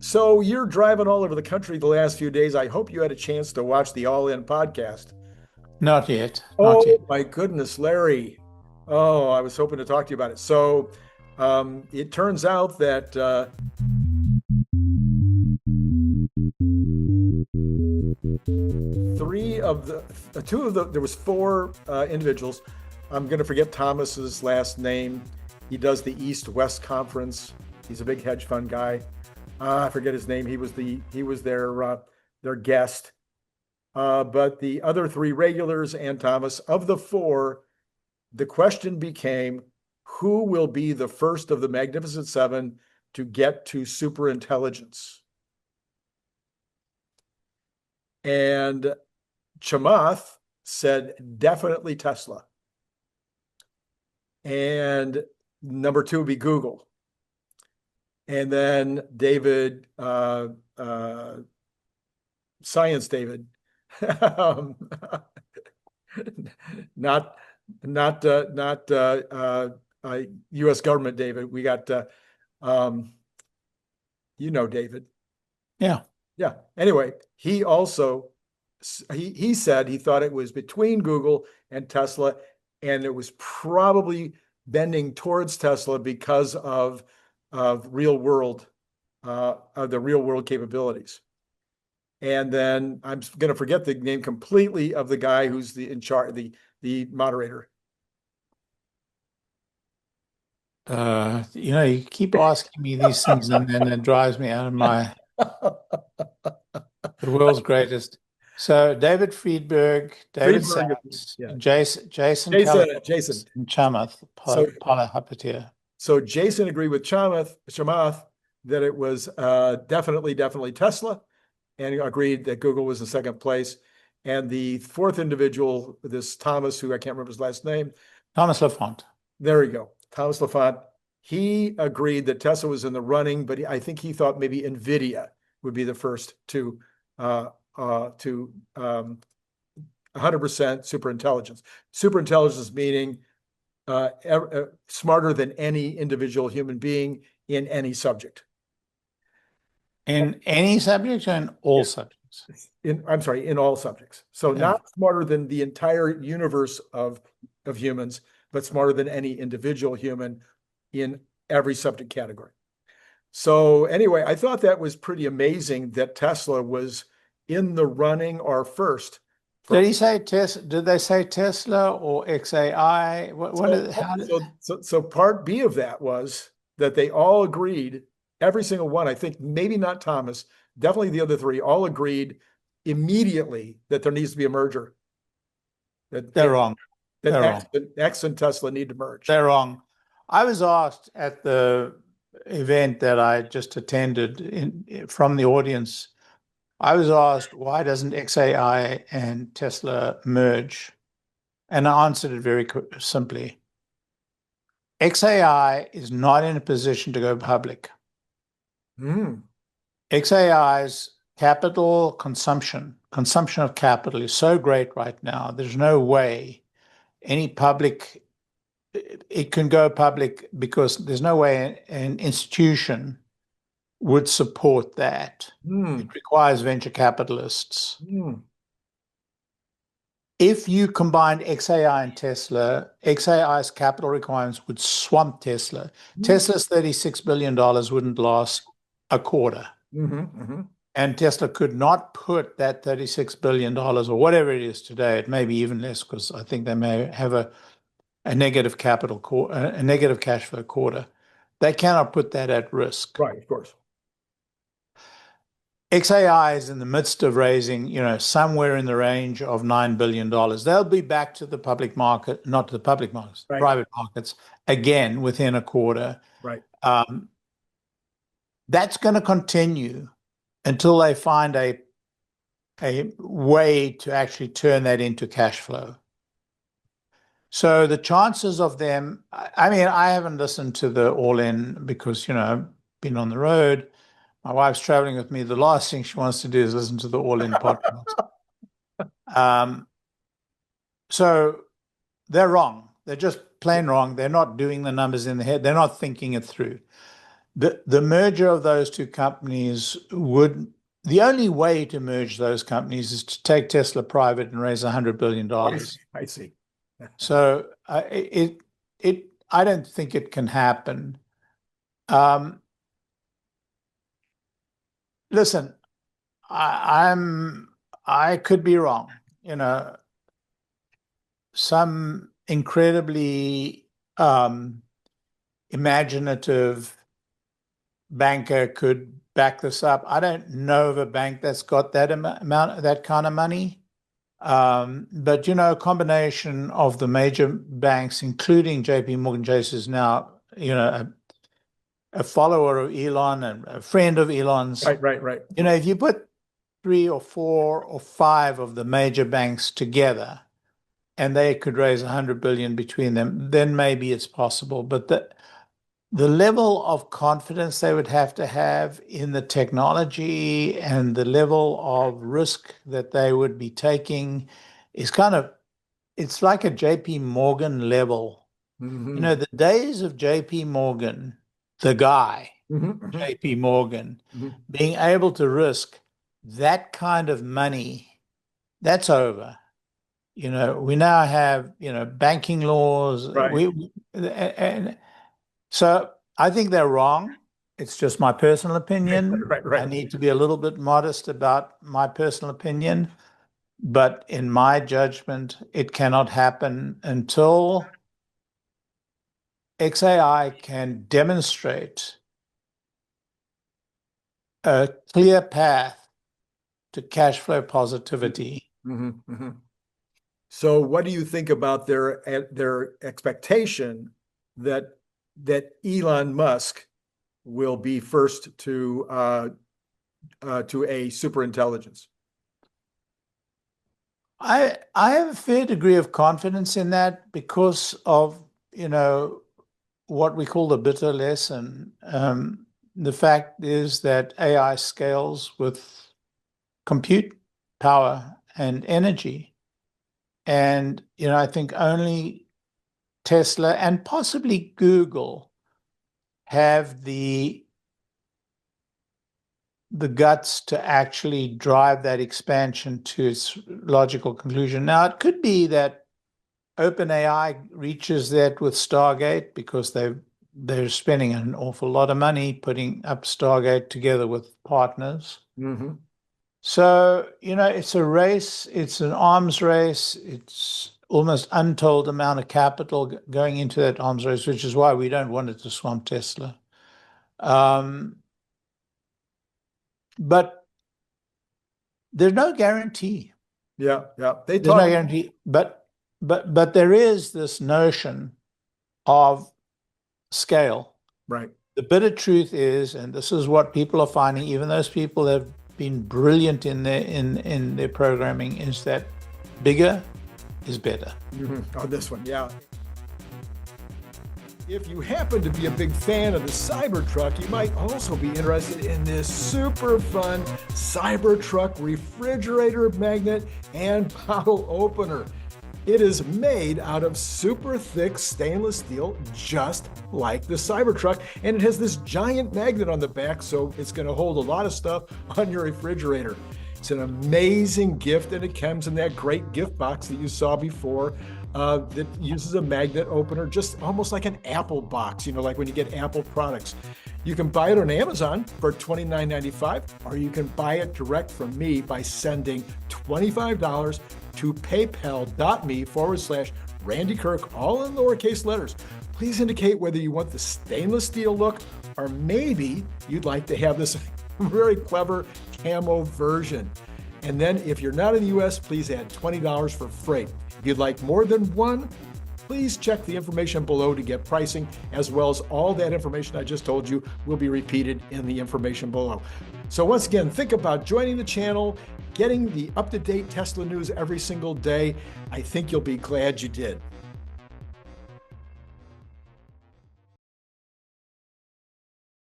So you're driving all over the country the last few days. I hope you had a chance to watch the All In podcast. Not yet, not Oh yet. my goodness, Larry. Oh, I was hoping to talk to you about it. So it turns out that there was four individuals. I'm going to forget Thomas's last name. He does the East-West Conference. He's a big hedge fund guy. I forget his name. He was their guest. But the other three regulars and Thomas, of the four, the question became, who will be the first of the Magnificent Seven to get to superintelligence? And Chamath said definitely Tesla. And number two would be Google. And then David, Science David, not U.S. government David. We got David. Yeah. Anyway, he said he thought it was between Google and Tesla, and it was probably bending towards Tesla because of the real world capabilities. And then I'm going to forget the name completely of the guy who's in charge, the moderator. You keep asking me these things, and then it drives me out of the world's greatest. So David Friedberg, David Sachs, yeah. Jason and Chamath, Polyhypatia. So Jason agreed with Chamath that it was definitely Tesla, and agreed that Google was in second place. And the fourth individual, this Thomas, who I can't remember his last name. Thomas Lafont. There we go. Thomas Lafont. He agreed that Tesla was in the running, but I think he thought maybe NVIDIA would be the first to 100% superintelligence. Superintelligence meaning smarter than any individual human being in any subject. In any subject or in all subjects? In all subjects. So not smarter than the entire universe of humans, but smarter than any individual human in every subject category. So anyway, I thought that was pretty amazing that Tesla was in the running or first. Did he say Tesla? Did they say Tesla or XAI? So part B of that was that they all agreed, every single one, I think maybe not Thomas, definitely the other three, all agreed immediately that there needs to be a merger. They're wrong. That X and Tesla need to merge. They're wrong. I was asked at the event that I just attended from the audience, I was asked, why doesn't XAI and Tesla merge? And I answered it very simply. XAI is not in a position to go public. XAI's capital consumption of capital is so great right now, there's no way it can go public, because there's no way an institution would support that. It requires venture capitalists. If you combined XAI and Tesla, XAI's capital requirements would swamp Tesla. Tesla's $36 billion wouldn't last a quarter. And Tesla could not put that $36 billion or whatever it is today, it may be even less, because I think they may have a negative cash flow quarter. They cannot put that at risk. Right, of course. XAI is in the midst of raising, somewhere in the range of $9 billion. They'll be back to the public market, not to the public markets, right. Private markets, again within a quarter. Right. That's going to continue until they find a way to actually turn that into cash flow. So the chances of them, I haven't listened to the All In because, I've been on the road. My wife's traveling with me. The last thing she wants to do is listen to the All In podcast. So they're wrong. They're just plain wrong. They're not doing the numbers in the head. They're not thinking it through. The merger of those two companies would, the only way to merge those companies is to take Tesla private and raise $100 billion. I see. So I don't think it can happen. Listen, I could be wrong. You know, some incredibly imaginative banker could back this up. I don't know of a bank that's got that amount, that kind of money. But, you know, a combination of the major banks, including �JP Chase, is now, you know, a follower of Elon and a friend of Elon's. Right. You know, if you put 3 or 4 or 5 of the major banks together and they could raise 100 billion between them, then maybe it's possible. But the level of confidence they would have to have in the technology and the level of risk that they would be taking is kind of, it's like a JP Morgan level. Mm-hmm. You know, the days of JP Morgan, the guy, JP Morgan, being able to risk that kind of money, that's over. You know, we now have, you know, banking laws. Right. And so I think they're wrong. It's just my personal opinion. Right. I need to be a little bit modest about my personal opinion. But in my judgment, it cannot happen until 𝐒𝐚𝐴I can demonstrate a clear path to cash flow positivity. So what do you think about their expectation that Elon Musk will be first to a superintelligence? I have a fair degree of confidence in that because of, you know, what we call the bitter lesson. The fact is that AI scales with compute power and energy. And, you know, I think only Tesla and possibly Google have the guts to actually drive that expansion to its logical conclusion. Now, it could be that OpenAI reaches that with Stargate because they're spending an awful lot of money putting up Stargate together with partners. So, you know, it's a race, it's an arms race, it's almost untold amount of capital going into that arms race, which is why we don't want it to swamp Tesla. But there's no guarantee. Yeah. There's no guarantee, but there is this notion of scale. Right. The bitter truth is, and this is what people are finding, even those people have been brilliant in their programming, is that bigger is better. Oh, this one, yeah. If you happen to be a big fan of the Cybertruck, you might also be interested in this super fun Cybertruck refrigerator magnet and bottle opener. It is made out of super thick stainless steel, just like the Cybertruck, and it has this giant magnet on the back, so it's going to hold a lot of stuff on your refrigerator. It's an amazing gift, and it comes in that great gift box that you saw before that uses a magnet opener, just almost like an Apple box, you know, like when you get Apple products. You can buy it on Amazon for $29.95, or you can buy it direct from me by sending $25 to paypal.me/Randy Kirk, all in lowercase letters. Please indicate whether you want the stainless steel look, or maybe you'd like to have this very clever camo version. And then if you're not in the US, please add $20 for freight. If you'd like more than one, please check the information below to get pricing, as well as all that information I just told you will be repeated in the information below. So once again, think about joining the channel, getting the up-to-date Tesla news every single day. I think you'll be glad you did.